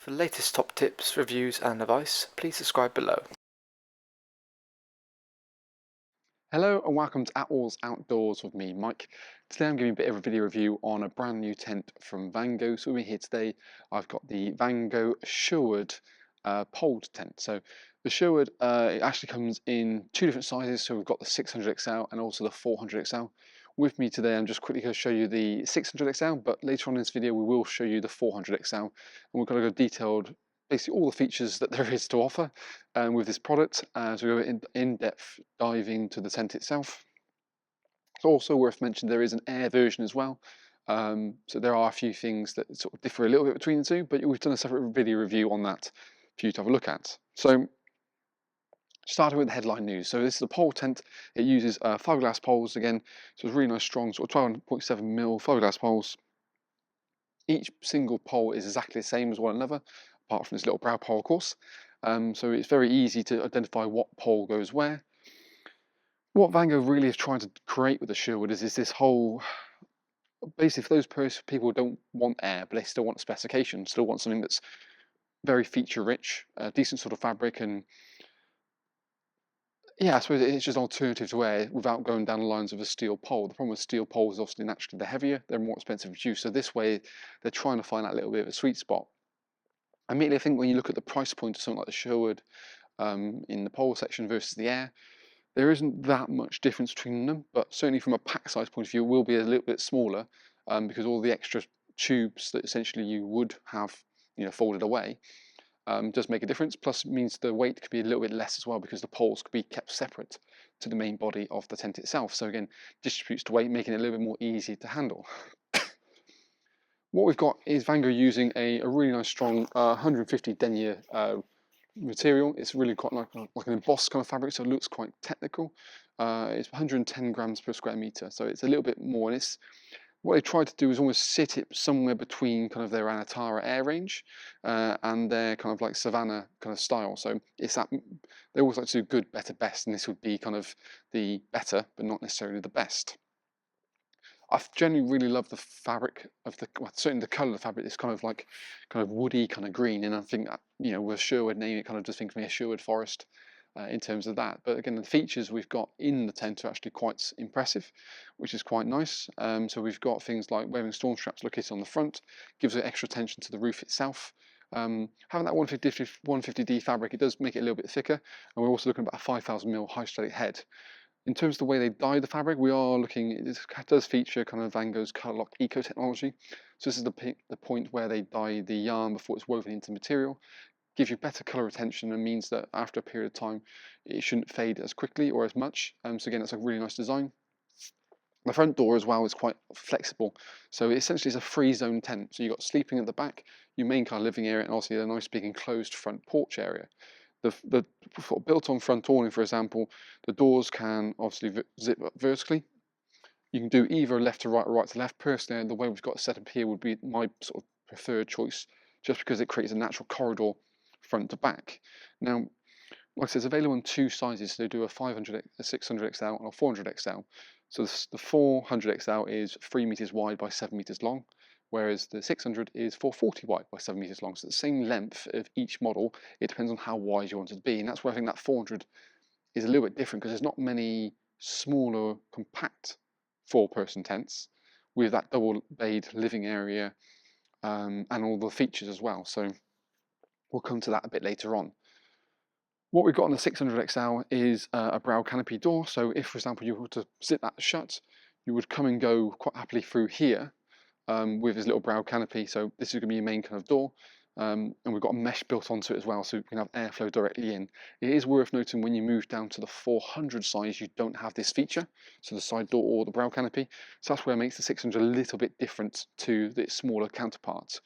For the latest top tips, reviews and advice, please subscribe below. Hello and welcome to Attwoolls Outdoors with me, Mike. Today I'm giving a bit of a video review on a brand new tent from Vango. So we're here today. I've got the Vango Sherwood poled tent. So the Sherwood it actually comes in two different sizes. So we've got the 600XL and also the 400XL. With me today, I'm just quickly going to show you the 600XL, but later on in this video we will show you the 400XL, and we're going to go detailed basically all the features that there is to offer with this product, as we go in-depth diving to the tent itself. It's also worth mentioning there is an air version as well, so there are a few things that sort of differ a little bit between the two, but we've done a separate video review on that for you to have a look at. So starting with the headline news. So this is a pole tent. It uses fiberglass poles again, so it's really nice strong sort of 12.7mm fiberglass poles. Each single pole is exactly the same as one another, apart from this little brow pole, of course. So it's very easy to identify what pole goes where. What Vango really is trying to create with the Sherwood is this whole, basically for those people who don't want air, but they still want specification, still want something that's very feature rich, decent sort of fabric, and yeah, I suppose it's just an alternative to air without going down the lines of a steel pole. The problem with steel poles is obviously naturally they're heavier, they're more expensive to produce, so this way they're trying to find that little bit of a sweet spot. Immediately, I think when you look at the price point of something like the Sherwood in the pole section versus the air, there isn't that much difference between them, but certainly from a pack size point of view, it will be a little bit smaller because all the extra tubes that essentially you would have, folded away, does make a difference. Plus, it means the weight could be a little bit less as well because the poles could be kept separate to the main body of the tent itself. So again, distributes the weight, making it a little bit more easy to handle. What we've got is Vango using a really nice strong 150 denier material. It's really quite like an embossed kind of fabric, so it looks quite technical. It's 110 grams per square meter, so it's a little bit more. And it's what they tried to do is almost sit it somewhere between kind of their Anatara air range and their kind of like Savannah kind of style. So it's that they always like to do good, better, best, and this would be kind of the better, but not necessarily the best. I've generally really loved the fabric of certainly the colour of the fabric. It's kind of woody, kind of green, and I think with Sherwood name, it kind of just thinks of me a Sherwood forest in terms of that. But again, the features we've got in the tent are actually quite impressive, which is quite nice. So we've got things like wearing storm straps located on the front, gives it extra attention to the roof itself. Having that 150D fabric, it does make it a little bit thicker, and we're also looking at about a 5000mm high static head. In terms of the way they dye the fabric, we are looking, it does feature kind of Vango's Colour Lock Eco technology. So this is the point where they dye the yarn before it's woven into the material. Gives you better colour retention and means that after a period of time, it shouldn't fade as quickly or as much. So again, it's a really nice design. The front door as well is quite flexible. So essentially it's a free zone tent. So you've got sleeping at the back, your main kind of living area, and also a nice big enclosed front porch area. The built-on front awning, for example, the doors can obviously zip up vertically. You can do either left to right or right to left. Personally, the way we've got it set up here would be my sort of preferred choice, just because it creates a natural corridor front to back. Now, like I said, it's available in two sizes. So they do a 500, a 600XL, and a 400XL. So the 400XL is 3 meters wide by 7 meters long, whereas the 600 is 440 wide by 7 meters long. So the same length of each model, it depends on how wide you want it to be. And that's where I think that 400 is a little bit different, because there's not many smaller, compact 4-person tents with that double bayed living area and all the features as well. So we'll come to that a bit later on. What we've got on the 600XL is a brow canopy door. So if, for example, you were to zip that shut, you would come and go quite happily through here with this little brow canopy. So this is going to be your main kind of door. And we've got a mesh built onto it as well, so you can have airflow directly in. It is worth noting when you move down to the 400 size, you don't have this feature, so the side door or the brow canopy. So that's where it makes the 600 a little bit different to the smaller counterparts.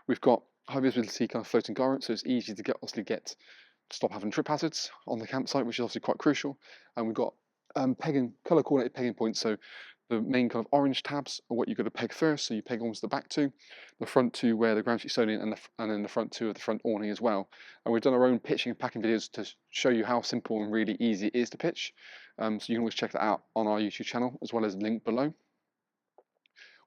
We've got high visibility kind of floating garment, so it's easy to stop having trip hazards on the campsite, which is obviously quite crucial. And we've got colour coordinated pegging points, so the main kind of orange tabs are what you've got to peg first, so you peg almost the back two, the front two where the ground sheet's sewn in, and then the front two of the front awning as well. And we've done our own pitching and packing videos to show you how simple and really easy it is to pitch. So you can always check that out on our YouTube channel, as well as the link below.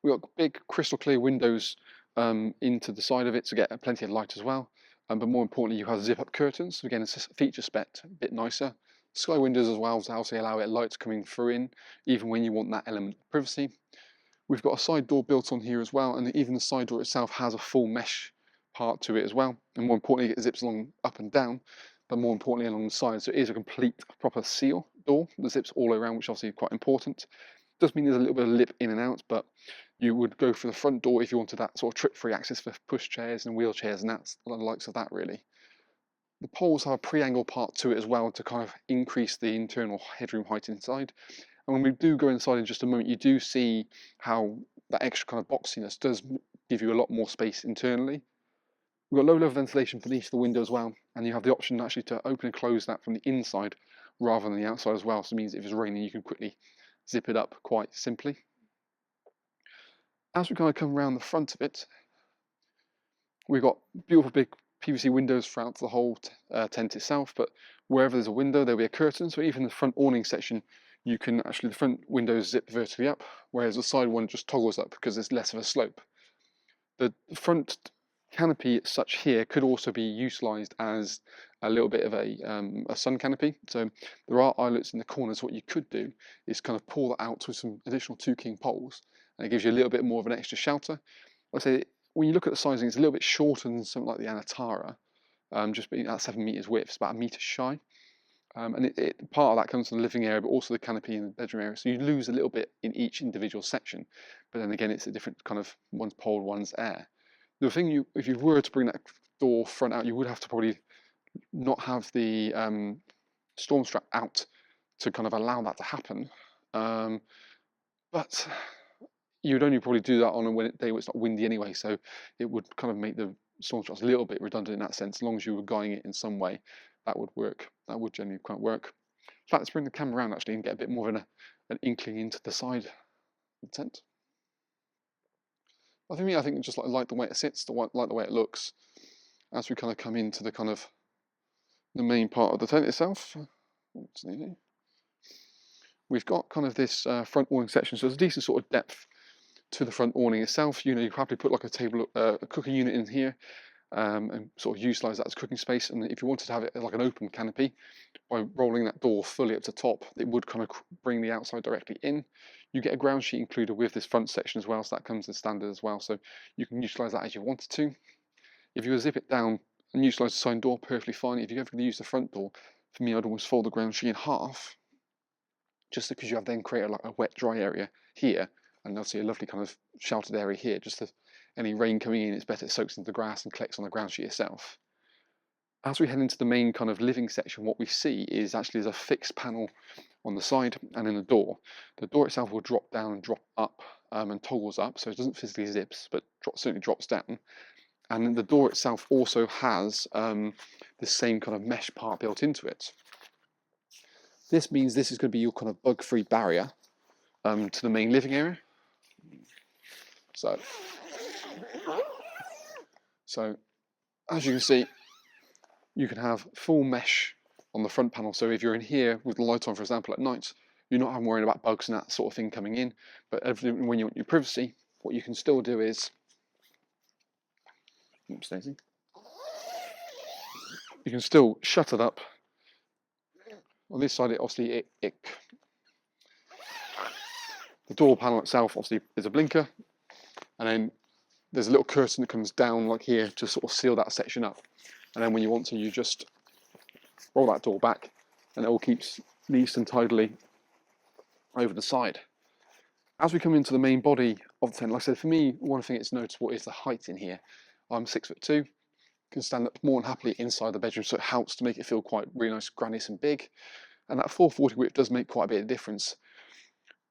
We've got big crystal clear windows into the side of it to get plenty of light as well. But more importantly, you have zip-up curtains. So again, it's a feature spec, a bit nicer. Sky windows as well, to also allow it lights coming through in, even when you want that element of privacy. We've got a side door built on here as well, and even the side door itself has a full mesh part to it as well. And more importantly, it zips along up and down, but more importantly along the side. So it is a complete proper seal door that zips all around, which obviously is quite important. Does mean there's a little bit of lip in and out, but you would go for the front door if you wanted that sort of trip-free access for push chairs and wheelchairs and that's the likes of that really. The poles have a pre-angle part to it as well to kind of increase the internal headroom height inside. And when we do go inside in just a moment, you do see how that extra kind of boxiness does give you a lot more space internally. We've got low-level ventilation beneath the window as well, and you have the option actually to open and close that from the inside rather than the outside as well. So it means if it's raining, you can quickly zip it up quite simply. As we kind of come around the front of it, we've got beautiful big PVC windows throughout the whole tent itself, but wherever there's a window, there'll be a curtain. So even the front awning section, you can actually, the front windows zip vertically up, whereas the side one just toggles up because there's less of a slope. The front canopy as such here could also be utilised as a little bit of a sun canopy. So there are eyelets in the corners. What you could do is kind of pull that out with some additional 2 king poles, and it gives you a little bit more of an extra shelter. I say when you look at the sizing, it's a little bit shorter than something like the Anatara, just being at 7 meters width, it's about 1 meter shy. And part of that comes from the living area, but also the canopy in the bedroom area. So you lose a little bit in each individual section, but then again, it's a different kind of one's pole, one's air. The thing if you were to bring that door front out, you would have to probably not have the storm strap out to kind of allow that to happen. But you would only probably do that on a day where it's not windy anyway, so it would kind of make the storm straps a little bit redundant in that sense. As long as you were guiding it in some way, that would work. That would generally quite work. In fact, let's bring the camera around actually and get a bit more of an inkling into the side of the tent. I think just like the way it sits, like the way it looks, as we kind of come into the main part of the tent itself. We've got kind of this front awning section, so there's a decent sort of depth to the front awning itself. You know, you probably put like a cooking unit in here, and sort of utilise that as cooking space. And if you wanted to have it like an open canopy, by rolling that door fully up to top, it would kind of bring the outside directly in. You get a ground sheet included with this front section as well, so that comes in standard as well. So you can utilise that as you wanted to. If you zip it down and utilise the side door, perfectly fine. If you're ever going to use the front door, for me, I'd always fold the ground sheet in half, just because you have then created like a wet dry area here, and obviously a lovely kind of sheltered area here. Just as any rain coming in, it's better it soaks into the grass and collects on the ground sheet itself. As we head into the main kind of living section, what we see is actually there's a fixed panel on the side and in the door. The door itself will drop down and drop up and toggles up, so it doesn't physically zips, but certainly drops down. And then the door itself also has the same kind of mesh part built into it. This means this is going to be your kind of bug-free barrier to the main living area. So as you can see, you can have full mesh on the front panel. So if you're in here with the light on, for example, at night, you're not having worrying about bugs and that sort of thing coming in. But when you want your privacy, what you can still do is, oops, Daisy, you can still shut it up. On this side, obviously, the door panel itself, obviously, is a blinker, and then there's a little curtain that comes down like here to sort of seal that section up. And then when you want to, you just roll that door back, and it all keeps neat and tidily over the side. As we come into the main body of the tent, like I said, for me, one thing that's noticeable is the height in here. I'm 6'2", can stand up more than happily inside the bedroom, so it helps to make it feel quite really nice, grandiose and big. And that 440 width does make quite a bit of difference.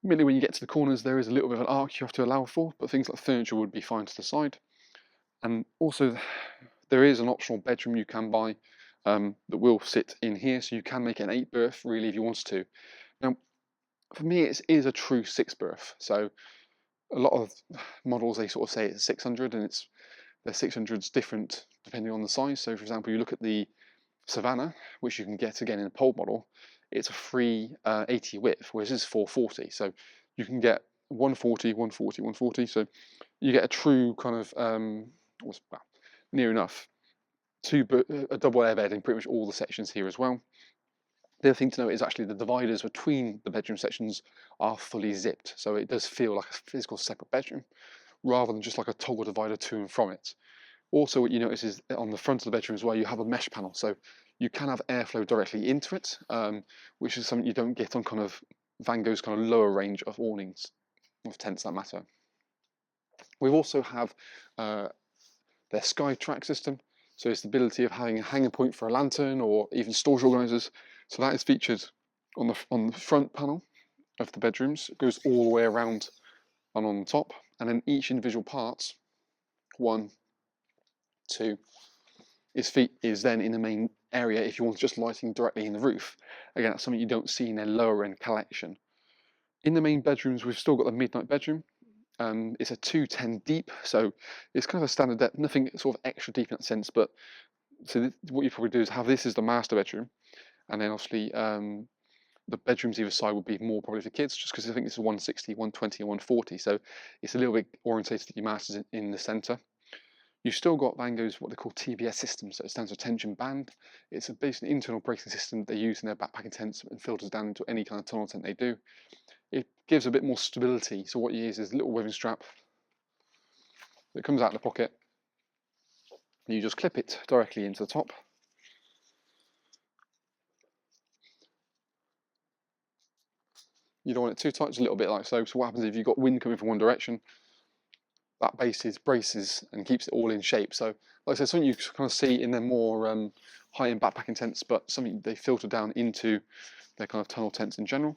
Admittedly, when you get to the corners, there is a little bit of an arc you have to allow for, but things like furniture would be fine to the side. And also, there is an optional bedroom you can buy that will sit in here, so you can make it an 8-berth, really, if you wanted to. Now, for me, it is a true 6-berth. So a lot of models, they sort of say it's 600, and the 600's different depending on the size. So, for example, you look at the Savannah, which you can get again in a pole model, it's a 380 width, whereas this is 440. So you can get 140, 140, 140. So you get a true kind of, well, near enough, a double airbed in pretty much all the sections here as well. The other thing to note is actually the dividers between the bedroom sections are fully zipped, so it does feel like a physical separate bedroom, rather than just like a toggle divider to and from it. Also, what you notice is on the front of the bedroom as well, you have a mesh panel, so you can have airflow directly into it, which is something you don't get on kind of Vango's kind of lower range of awnings, of tents that matter. We also have their Sky Track system, so it's the ability of having a hanging point for a lantern or even storage organisers. So that is featured on the front panel of the bedrooms. It goes all the way around and on the top, and then each individual part, 1, 2, is then in the main area if you want just lighting directly in the roof. Again, that's something you don't see in their lower end collection. In the main bedrooms, we've still got the midnight bedroom. It's a 210 deep, so it's kind of a standard depth, nothing sort of extra deep in that sense. But so what you probably do is have this as the master bedroom, and then obviously the bedrooms either side would be more probably for kids, just because I think it's a 160, 120, and 140. So it's a little bit orientated to your masters in the centre. You've still got Vango's what they call TBS system, so it stands for tension band. It's a basically internal braking system they use in their backpacking tents and filters down into any kind of tunnel tent they do. It gives a bit more stability. So what you use is a little webbing strap that comes out of the pocket. You just clip it directly into the top. You don't want it too tight, just a little bit like so. So what happens if you've got wind coming from one direction, that braces and keeps it all in shape. So like I said, something you kind of see in their more high-end backpacking tents, but something they filter down into their kind of tunnel tents in general.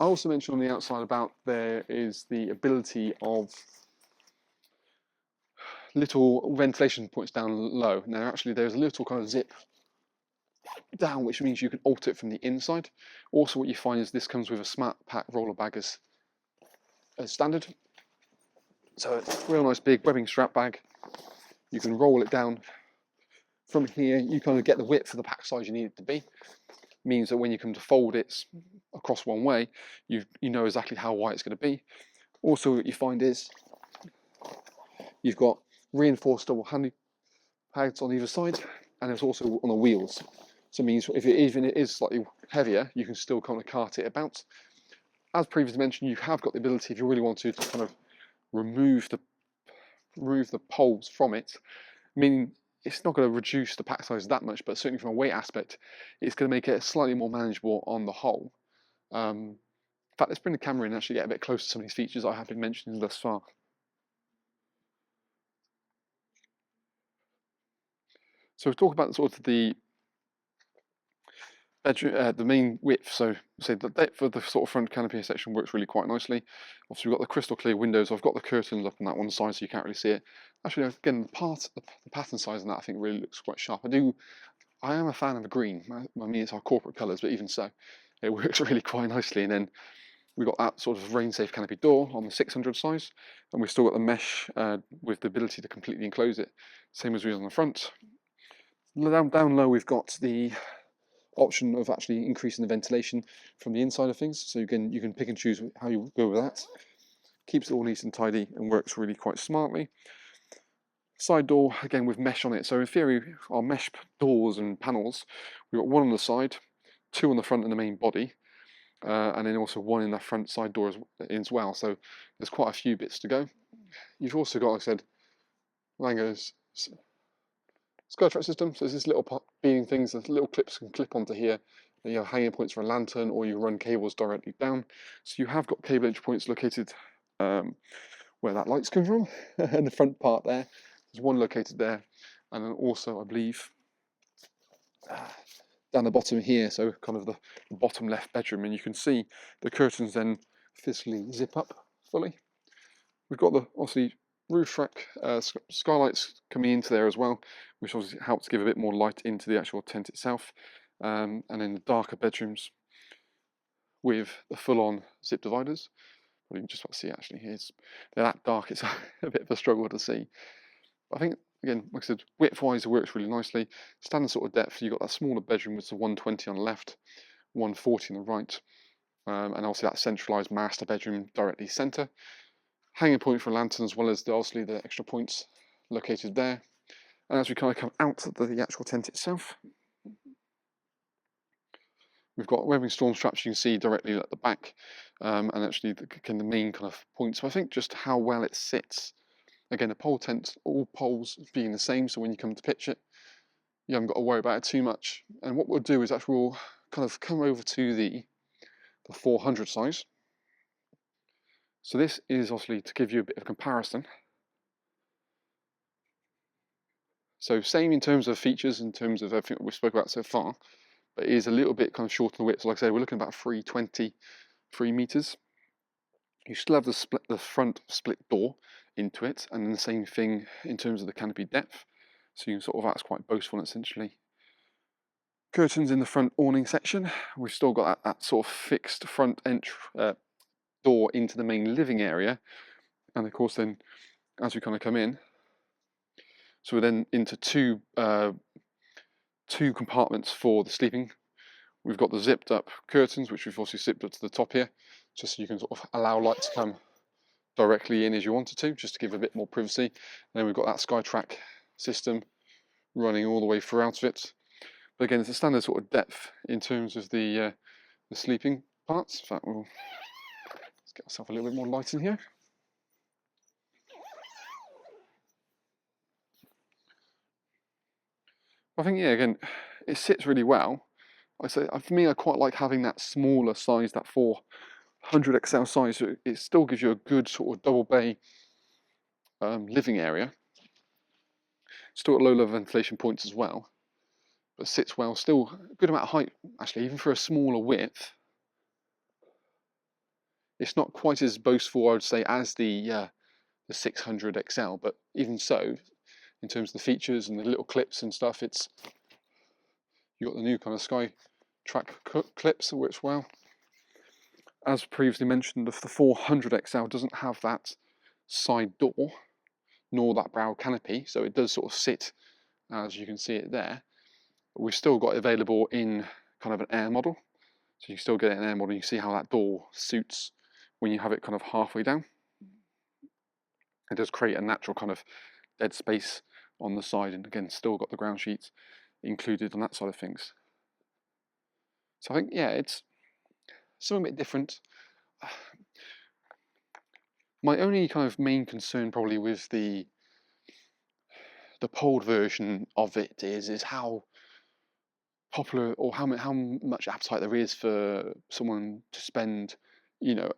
I also mentioned on the outside about there is the ability of little ventilation points down low. Now actually there's a little kind of zip down, which means you can alter it from the inside. Also what you find is this comes with a smart pack roller bag as standard. So it's a real nice big webbing strap bag. You can roll it down from here. You kind of get the width for the pack size you need it to be. Means that when you come to fold it across one way, you know exactly how wide it's going to be. Also what you find is you've got reinforced double handy pads on either side, and it's also on the wheels. So it means if it is slightly heavier, you can still kind of cart it about. As previously mentioned, you have got the ability, if you really want to kind of remove the poles from it, meaning it's not going to reduce the pack size that much, but certainly from a weight aspect, it's going to make it slightly more manageable on the whole. In fact, let's bring the camera in and actually get a bit closer to some of these features I have been mentioning thus far. So we've talked about sort of the bedroom, the main width. So say the depth of the sort of front canopy section works really quite nicely. Obviously we've got the crystal clear windows. I've got the curtains up on that one side, so you can't really see it. Actually, again, the pattern size on that I think really looks quite sharp. I am a fan of the green. I mean, it's our corporate colours, but even so, it works really quite nicely. And then we've got that sort of rain-safe canopy door on the 600 size, and we've still got the mesh with the ability to completely enclose it, same as we have on the front. Down low, we've got the option of actually increasing the ventilation from the inside of things, so you can pick and choose how you go with that. Keeps it all nice and tidy and works really quite smartly. Side door, again with mesh on it, so in theory our mesh doors and panels, we've got one on the side, 2 on the front and the main body, and then also 1 in the front side door as well, so there's quite a few bits to go. You've also got, like I said, Vango's Skytrack system, so there's this little beading things, there's little clips can clip onto here, and you have hanging points for a lantern, or you run cables directly down. So you have got cable entry points located where that light's coming from, and the front part there. There's one located there, and then also I believe down the bottom here, so kind of the bottom left bedroom, and you can see the curtains then physically zip up fully. We've got the obviously roof rack skylights coming into there as well, which obviously helps give a bit more light into the actual tent itself, and then the darker bedrooms with the full-on zip dividers. You can just about see actually here, they're that dark, it's a bit of a struggle to see. But I think, again, like I said, width-wise it works really nicely. Standard sort of depth, you've got that smaller bedroom with the 120 on the left, 140 on the right, and obviously that centralised master bedroom directly centre. Hanging point for a lantern, as well as obviously the extra points located there. And as we kind of come out of the actual tent itself, we've got webbing storm straps you can see directly at the back, and actually the main kind of point. So I think just how well it sits. Again, a pole tent, all poles being the same, so when you come to pitch it, you haven't got to worry about it too much. And what we'll do is actually we'll kind of come over to the 400 size. So this is obviously to give you a bit of comparison. So same in terms of features, in terms of everything that we spoke about so far, but it is a little bit kind of shorter in width. So like I say, we're looking at about 323 meters. You still have the front split door into it, and then the same thing in terms of the canopy depth. So you can sort of, that's quite boastful essentially. Curtains in the front awning section. We've still got that sort of fixed front door into the main living area, and of course then as we kind of come in, so we're then into two compartments for the sleeping. We've got the zipped up curtains, which we've also zipped up to the top here, just so you can sort of allow light to come directly in as you wanted to, just to give a bit more privacy. And then we've got that SkyTrack system running all the way throughout of it. But again, it's a standard sort of depth in terms of the sleeping parts. In fact, let's get ourselves a little bit more light in here. I think, yeah, again, it sits really well. I say, for me, I quite like having that smaller size, that 400XL size. So it still gives you a good sort of double bay living area. Still at low level ventilation points as well, but sits well. Still a good amount of height, actually, even for a smaller width. It's not quite as boastful, I would say, as the 600XL, but even so, in terms of the features and the little clips and stuff, it's, you got the new kind of SkyTrack clips, which, well, as previously mentioned, the 400XL doesn't have that side door nor that brow canopy, so it does sort of sit as you can see it there. But we've still got it available in kind of an air model, so you can still get it in air model. You can see how that door suits when you have it kind of halfway down. It does create a natural kind of dead space on the side, and again, still got the ground sheets included on that side of things. So I think, yeah, it's something a bit different. My only kind of main concern probably with the poled version of it is how popular, or how much appetite there is for someone to spend, you know,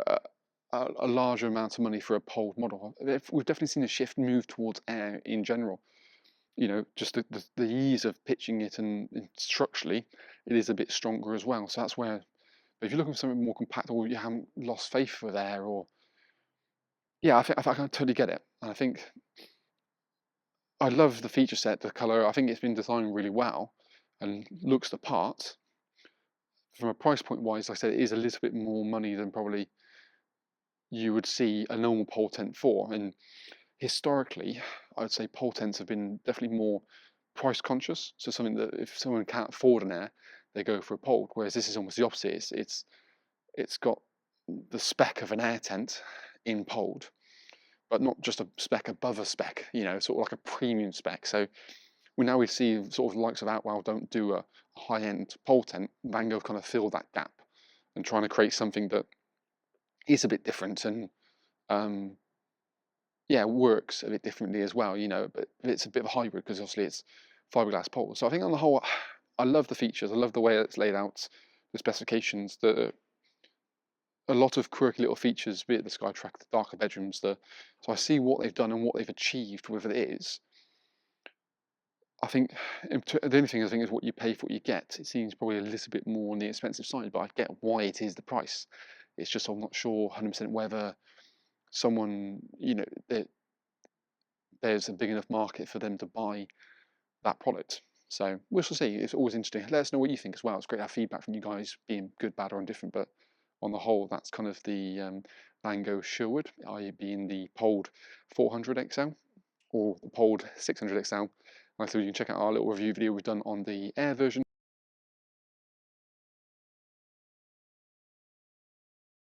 a larger amount of money for a poled model. We've definitely seen a shift move towards air in general. You know, just the ease of pitching it, and structurally, it is a bit stronger as well. So that's where, but if you're looking for something more compact, or you haven't lost faith with air, or, yeah, I think I can totally get it. And I think I love the feature set, the colour. I think it's been designed really well and looks the part. From a price point wise, like I said, it is a little bit more money than probably you would see a normal pole tent for. And historically, I would say pole tents have been definitely more price conscious. So something that if someone can't afford an air, they go for a pole. Whereas this is almost the opposite. It's got the spec of an air tent in poled, but not just a spec above a spec. You know, sort of like a premium spec. So we see sort of the likes of Attwoolls don't do a high-end pole tent. Vango kind of filled that gap and trying to create something that is a bit different and yeah, works a bit differently as well, you know, but it's a bit of a hybrid because obviously it's fiberglass pole. So I think on the whole, I love the features. I love the way it's laid out, the specifications, a lot of quirky little features, be it the SkyTrack, the darker bedrooms. So I see what they've done and what they've achieved with it is. I think the only thing I think is what you pay for what you get. It seems probably a little bit more on the expensive side, but I get why it is the price. It's just I'm not sure 100% whether someone, you know, there's a big enough market for them to buy that product. So we shall see. It's always interesting. Let us know what you think as well. It's great to have feedback from you guys, being good, bad, or indifferent. But on the whole, that's kind of the Vango Sherwood, i.e. being the poled 400XL or the poled 600XL. Like I said, you can check out our little review video we've done on the Air version.